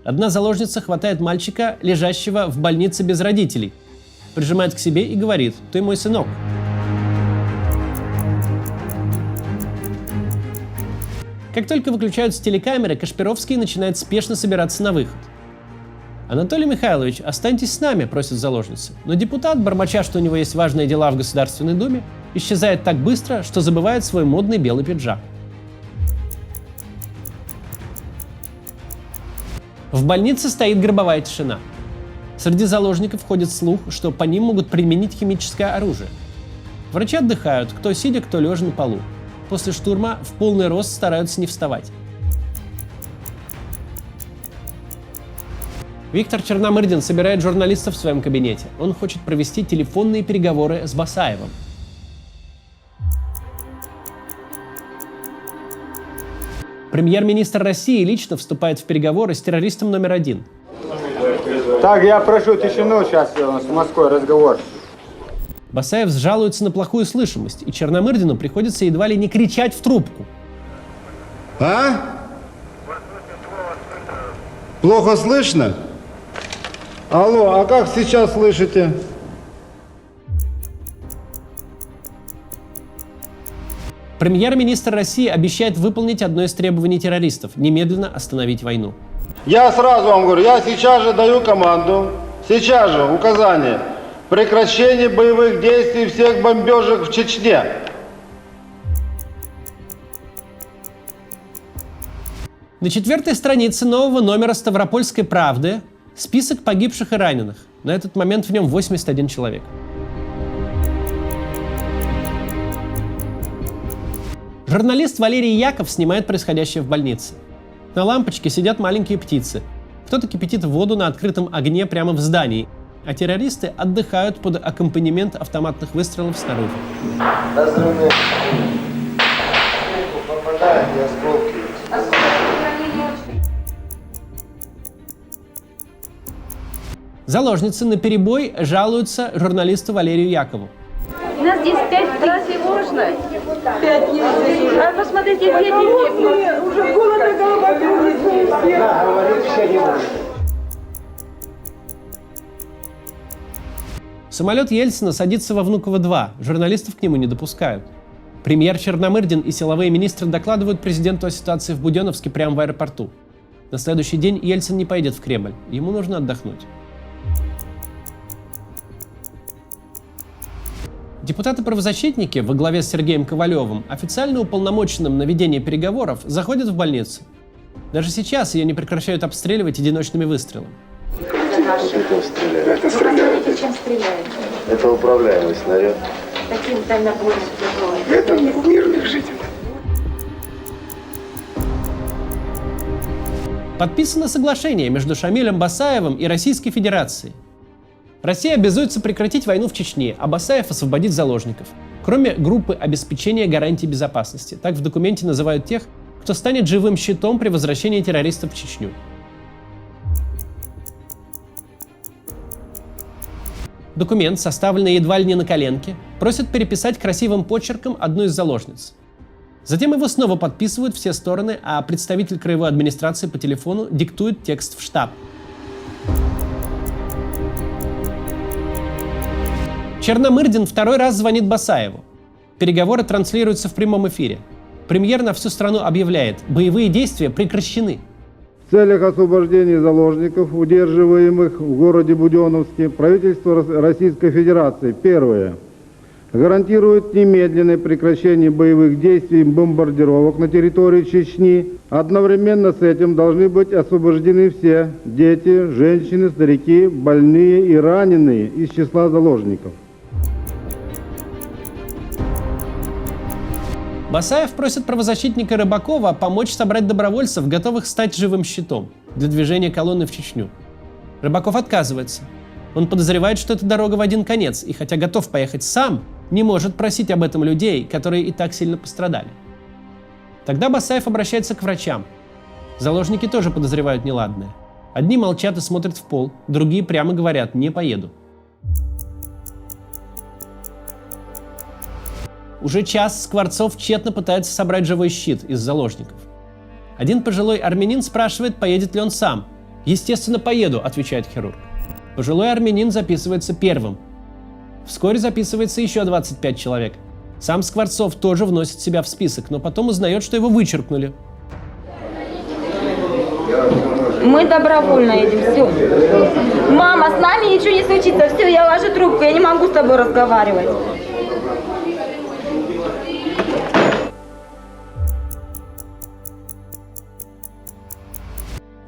Одна заложница хватает мальчика, лежащего в больнице без родителей, прижимает к себе и говорит: «Ты мой сынок». Как только выключаются телекамеры, Кашпировский начинает спешно собираться на выход. «Анатолий Михайлович, останьтесь с нами», — просит заложница. Но депутат, бормоча, что у него есть важные дела в Государственной Думе, исчезает так быстро, что забывает свой модный белый пиджак. В больнице стоит гробовая тишина. Среди заложников ходит слух, что по ним могут применить химическое оружие. Врачи отдыхают, кто сидя, кто лежа на полу. После штурма в полный рост стараются не вставать. Виктор Черномырдин собирает журналистов в своем кабинете. Он хочет провести телефонные переговоры с Басаевым. Премьер-министр России лично вступает в переговоры с террористом номер 1. Так, я прошу тишину, сейчас у нас с Москвой разговор. Басаев жалуется на плохую слышимость, и Черномырдину приходится едва ли не кричать в трубку. А? Плохо слышно? Алло, а как сейчас слышите? Премьер-министр России обещает выполнить одно из требований террористов – немедленно остановить войну. Я сразу вам говорю, я сейчас же даю команду, сейчас же указание. Прекращение боевых действий всех бомбежек в Чечне. На 4-й странице нового номера «Ставропольской правды» список погибших и раненых. На этот момент в нем 81 человек. Журналист Валерий Яков снимает происходящее в больнице. На лампочке сидят маленькие птицы. Кто-то кипятит воду на открытом огне прямо в здании, а террористы отдыхают под аккомпанемент автоматных выстрелов снаружи. Разрывные попадают и осколки. Заложницы наперебой жалуются журналисту Валерию Якову. У нас здесь 5 птиц. Можно? 5 нельзя. А посмотрите, дети гибнут. Уже голодная голова кружится. Да, говорит, все не может. Самолет Ельцина садится во Внуково-2, журналистов к нему не допускают. Премьер Черномырдин и силовые министры докладывают президенту о ситуации в Буденновске прямо в аэропорту. На следующий день Ельцин не поедет в Кремль, ему нужно отдохнуть. Депутаты-правозащитники во главе с Сергеем Ковалевым, официально уполномоченным на ведение переговоров, заходят в больницу. Даже сейчас ее не прекращают обстреливать одиночными выстрелами. Это стреляет. Чем стреляют? Это управляемый снаряд. Таким дальнобойным тяжелым. Это не в мирных жителей. Подписано соглашение между Шамилем Басаевым и Российской Федерацией. Россия обязуется прекратить войну в Чечне, а Басаев освободить заложников, кроме группы обеспечения гарантий безопасности. Так в документе называют тех, кто станет живым щитом при возвращении террористов в Чечню. Документ, составленный едва ли не на коленке, просит переписать красивым почерком одну из заложниц. Затем его снова подписывают все стороны, а представитель краевой администрации по телефону диктует текст в штаб. Черномырдин второй раз звонит Басаеву. Переговоры транслируются в прямом эфире. Премьер на всю страну объявляет: боевые действия прекращены. В целях освобождения заложников, удерживаемых в городе Буденновске, правительство Российской Федерации, первое, гарантирует немедленное прекращение боевых действий и бомбардировок на территории Чечни. Одновременно с этим должны быть освобождены все дети, женщины, старики, больные и раненые из числа заложников. Басаев просит правозащитника Рыбакова помочь собрать добровольцев, готовых стать живым щитом для движения колонны в Чечню. Рыбаков отказывается. Он подозревает, что это дорога в один конец, и хотя готов поехать сам, не может просить об этом людей, которые и так сильно пострадали. Тогда Басаев обращается к врачам. Заложники тоже подозревают неладное. Одни молчат и смотрят в пол, другие прямо говорят: «Не поеду». Уже час Скворцов тщетно пытается собрать живой щит из заложников. Один пожилой армянин спрашивает, поедет ли он сам. «Естественно, поеду», — отвечает хирург. Пожилой армянин записывается первым. Вскоре записывается еще 25 человек. Сам Скворцов тоже вносит себя в список, но потом узнает, что его вычеркнули. Мы добровольно едем, все. Мама, с нами ничего не случится, все, я ложу трубку, я не могу с тобой разговаривать.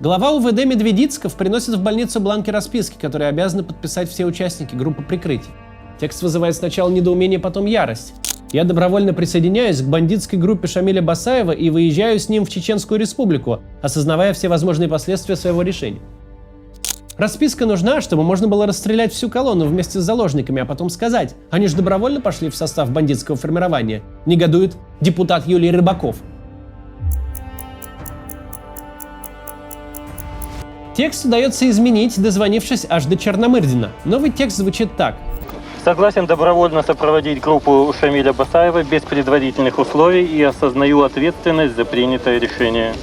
Глава УВД Медведицков приносит в больницу бланки расписки, которые обязаны подписать все участники группы прикрытия. Текст вызывает сначала недоумение, потом ярость. «Я добровольно присоединяюсь к бандитской группе Шамиля Басаева и выезжаю с ним в Чеченскую Республику, осознавая все возможные последствия своего решения». Расписка нужна, чтобы можно было расстрелять всю колонну вместе с заложниками, а потом сказать: «Они же добровольно пошли в состав бандитского формирования», негодует депутат Юлий Рыбаков. Текст удается изменить, дозвонившись аж до Черномырдина. Новый текст звучит так. Согласен добровольно сопроводить группу Шамиля Басаева без предварительных условий и осознаю ответственность за принятое решение.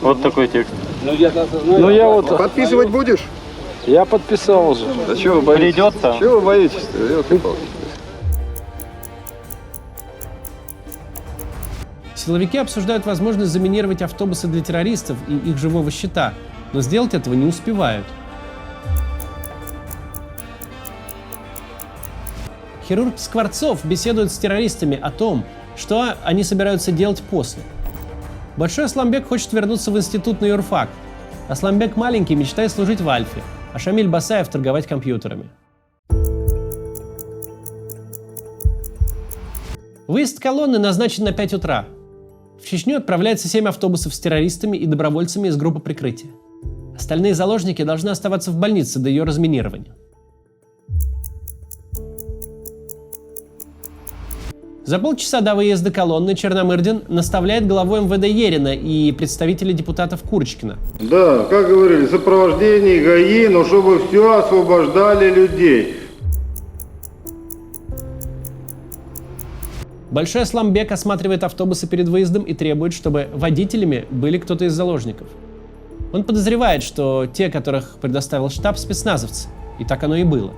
Вот такой текст. Ну я вот... Подписывать будешь? Я подписал уже. Да чего вы боитесь? Придется. Чего вы боитесь-то? Ёлки-палки. Силовики обсуждают возможность заминировать автобусы для террористов и их живого щита, но сделать этого не успевают. Хирург Скворцов беседует с террористами о том, что они собираются делать после. Большой Асламбек хочет вернуться в институт на юрфак. Асламбек маленький мечтает служить в Альфе, а Шамиль Басаев торговать компьютерами. Выезд колонны назначен на 5 утра. В Чечню отправляется 7 автобусов с террористами и добровольцами из группы прикрытия. Остальные заложники должны оставаться в больнице до ее разминирования. За полчаса до выезда колонны Черномырдин наставляет главу МВД Ерина и представителей депутатов Курочкина. Да, как говорили, сопровождение ГАИ, но чтобы все освобождали людей. Большой Асламбек осматривает автобусы перед выездом и требует, чтобы водителями были кто-то из заложников. Он подозревает, что те, которых предоставил штаб, спецназовцы. И так оно и было.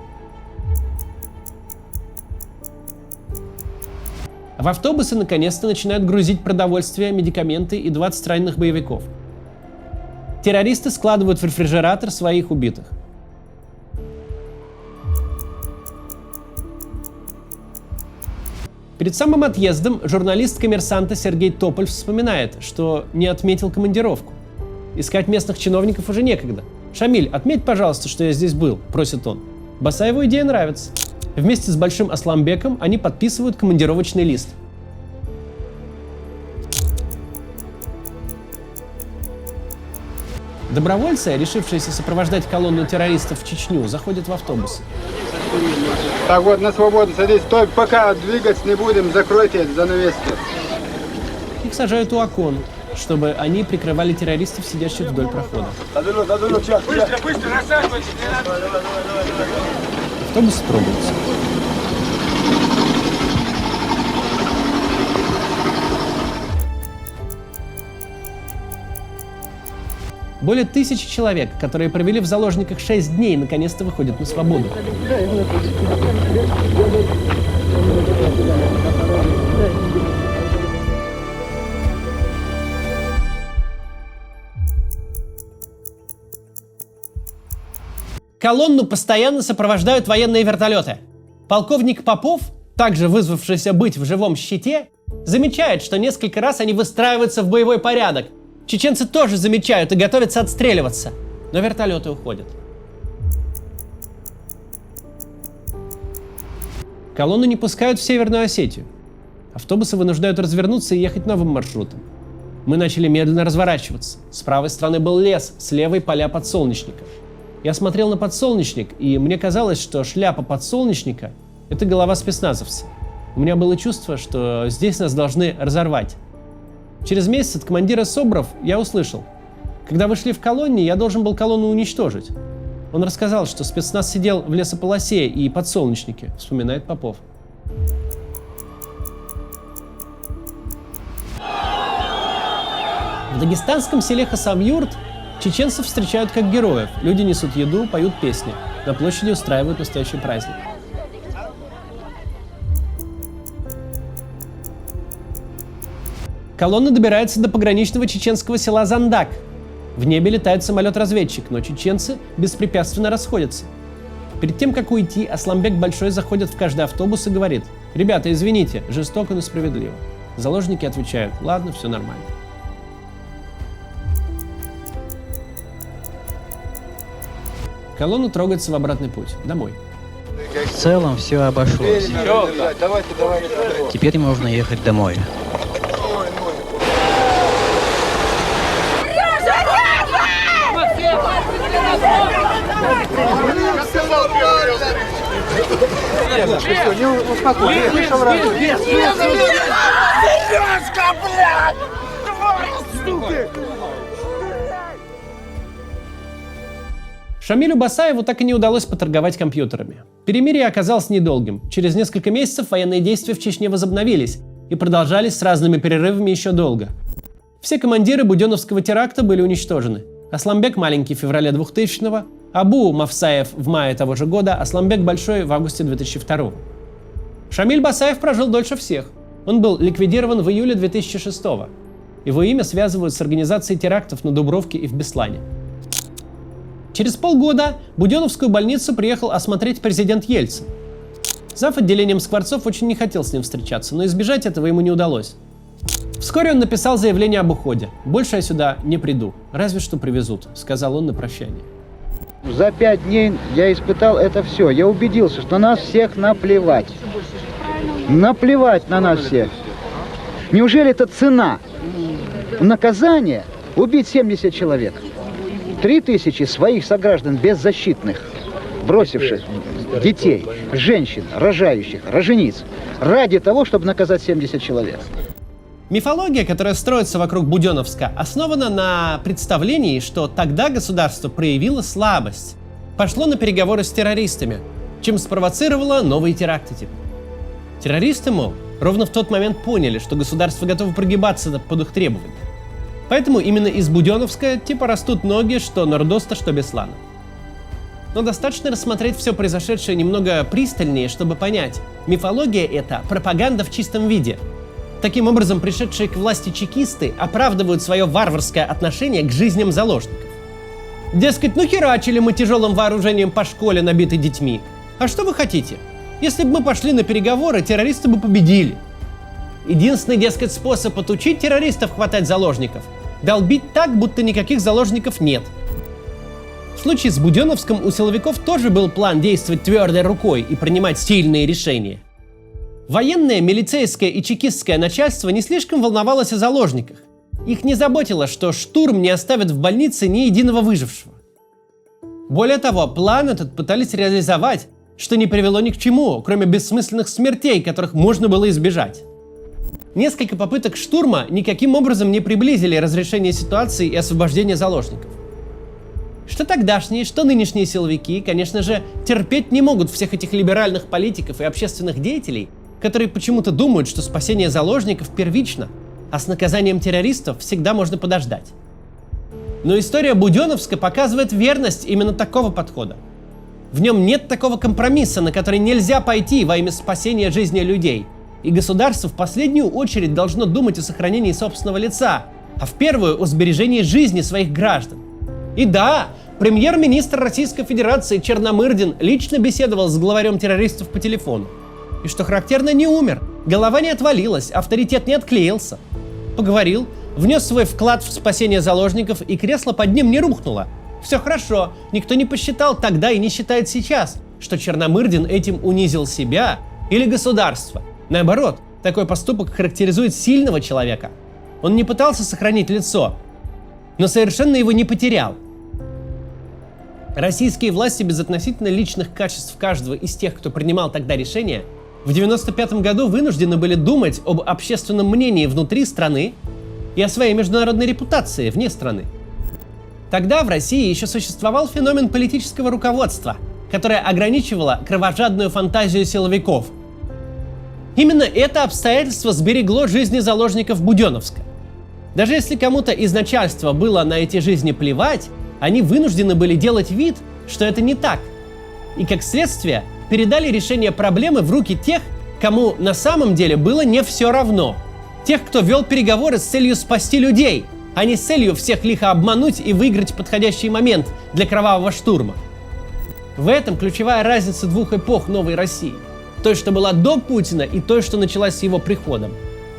В автобусы наконец-то начинают грузить продовольствие, медикаменты и 20 раненых боевиков. Террористы складывают в рефрижератор своих убитых. Перед самым отъездом журналист «Коммерсанта» Сергей Тополь вспоминает, что не отметил командировку. Искать местных чиновников уже некогда. «Шамиль, отметь, пожалуйста, что я здесь был», — просит он. Басаеву идея нравится. Вместе с Большим Асламбеком они подписывают командировочный лист. Добровольцы, решившиеся сопровождать колонну террористов в Чечню, заходят в автобус. Так вот, на свободу садись. Стой, пока двигаться не будем, закройте эти занавески. Их сажают у окон, чтобы они прикрывали террористов, сидящих вдоль прохода. Быстро, быстро, рассаживайтесь. Автобус трогается. Более 1000 человек, которые провели в заложниках 6 дней, наконец-то выходят на свободу. Колонну постоянно сопровождают военные вертолеты. Полковник Попов, также вызвавшийся быть в живом щите, замечает, что несколько раз они выстраиваются в боевой порядок. Чеченцы тоже замечают и готовятся отстреливаться, но вертолеты уходят. Колонну не пускают в Северную Осетию. Автобусы вынуждают развернуться и ехать новым маршрутом. Мы начали медленно разворачиваться. С правой стороны был лес, с левой поля подсолнечника. Я смотрел на подсолнечник, и мне казалось, что шляпа подсолнечника – это голова спецназовца. У меня было чувство, что здесь нас должны разорвать. Через месяц от командира СОБРов я услышал: когда вы шли в колонне, я должен был колонну уничтожить. Он рассказал, что спецназ сидел в лесополосе и подсолнечнике, вспоминает Попов. В дагестанском селе Хасавюрт чеченцев встречают как героев. Люди несут еду, поют песни. На площади устраивают настоящий праздник. Колонна добирается до пограничного чеченского села Зандак. В небе летает самолет-разведчик, но чеченцы беспрепятственно расходятся. Перед тем, как уйти, Асламбек Большой заходит в каждый автобус и говорит: «Ребята, извините, жестоко, но справедливо». Заложники отвечают: «Ладно, все нормально». Колонна трогается в обратный путь, домой. В целом все обошлось. Теперь можно ехать домой. Шамилю Басаеву так и не удалось поторговать компьютерами. Перемирие оказалось недолгим. Через несколько месяцев военные действия в Чечне возобновились и продолжались с разными перерывами еще долго. Все командиры буденовского теракта были уничтожены. Асламбек Маленький в феврале 2000-го, Абу Мавсаев в мае того же года, Асламбек Большой в августе 2002-го. Шамиль Басаев прожил дольше всех. Он был ликвидирован в июле 2006-го. Его имя связывают с организацией терактов на Дубровке и в Беслане. Через полгода в Буденовскую больницу приехал осмотреть президент Ельцин. Зав. Отделением Скворцов очень не хотел с ним встречаться, но избежать этого ему не удалось. Вскоре он написал заявление об уходе. «Больше я сюда не приду, разве что привезут», — сказал он на прощание. За 5 дней я испытал это все. Я убедился, что на нас всех наплевать. Наплевать на нас всех. Неужели это цена? Наказание — убить 70 человек. 3000 своих сограждан беззащитных, бросивших детей, женщин, рожающих, рожениц, ради того, чтобы наказать 70 человек. Мифология, которая строится вокруг Буденовска, основана на представлении, что тогда государство проявило слабость, пошло на переговоры с террористами, чем спровоцировало новые теракты. Террористы, мол, ровно в тот момент поняли, что государство готово прогибаться под их требования. Поэтому именно из Буденовска растут ноги, что Нордоста, что Беслана. Но достаточно рассмотреть все произошедшее немного пристальнее, чтобы понять, мифология — это пропаганда в чистом виде. Таким образом, пришедшие к власти чекисты оправдывают свое варварское отношение к жизням заложников. Дескать, херачили мы тяжелым вооружением по школе, набитой детьми. А что вы хотите? Если бы мы пошли на переговоры, террористы бы победили. Единственный, дескать, способ отучить террористов хватать заложников — долбить так, будто никаких заложников нет. В случае с Буденовском у силовиков тоже был план действовать твердой рукой и принимать сильные решения. Военное, милицейское и чекистское начальство не слишком волновалось о заложниках. Их не заботило, что штурм не оставит в больнице ни единого выжившего. Более того, план этот пытались реализовать, что не привело ни к чему, кроме бессмысленных смертей, которых можно было избежать. Несколько попыток штурма никаким образом не приблизили разрешение ситуации и освобождение заложников. Что тогдашние, что нынешние силовики, конечно же, терпеть не могут всех этих либеральных политиков и общественных деятелей, которые почему-то думают, что спасение заложников первично, а с наказанием террористов всегда можно подождать. Но история Буденовска показывает верность именно такого подхода. В нем нет такого компромисса, на который нельзя пойти во имя спасения жизни людей. И государство в последнюю очередь должно думать о сохранении собственного лица, а в первую о сбережении жизни своих граждан. И да, премьер-министр Российской Федерации Черномырдин лично беседовал с главарем террористов по телефону. И что характерно, не умер, голова не отвалилась, авторитет не отклеился. Поговорил, внес свой вклад в спасение заложников, и кресло под ним не рухнуло. Все хорошо, никто не посчитал тогда и не считает сейчас, что Черномырдин этим унизил себя или государство. Наоборот, Такой поступок характеризует сильного человека. Он не пытался сохранить лицо, но совершенно его не потерял. Российские власти безотносительно личных качеств каждого из тех, кто принимал тогда решения, в 1995 году вынуждены были думать об общественном мнении внутри страны и о своей международной репутации вне страны. Тогда в России еще существовал феномен политического руководства, которое ограничивало кровожадную фантазию силовиков. Именно это обстоятельство сберегло жизни заложников Буденновска. Даже если кому-то из начальства было на эти жизни плевать, они вынуждены были делать вид, что это не так. И как следствие передали решение проблемы в руки тех, кому на самом деле было не все равно. Тех, кто вел переговоры с целью спасти людей, а не с целью всех лихо обмануть и выиграть подходящий момент для кровавого штурма. В этом ключевая разница двух эпох новой России. Той, что была до Путина, и той, что началась с его приходом.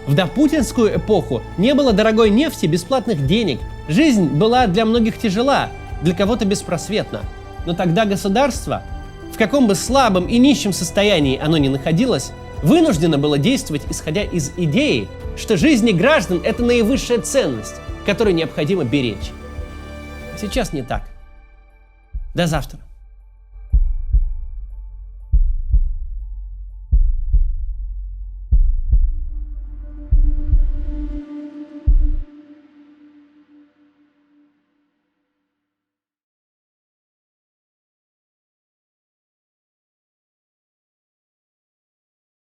В допутинскую эпоху не было дорогой нефти, бесплатных денег. Жизнь была для многих тяжела, для кого-то беспросветна. Но тогда государство, в каком бы слабом и нищем состоянии оно ни находилось, вынуждено было действовать, исходя из идеи, что жизни граждан – это наивысшая ценность, которую необходимо беречь. Сейчас не так. До завтра.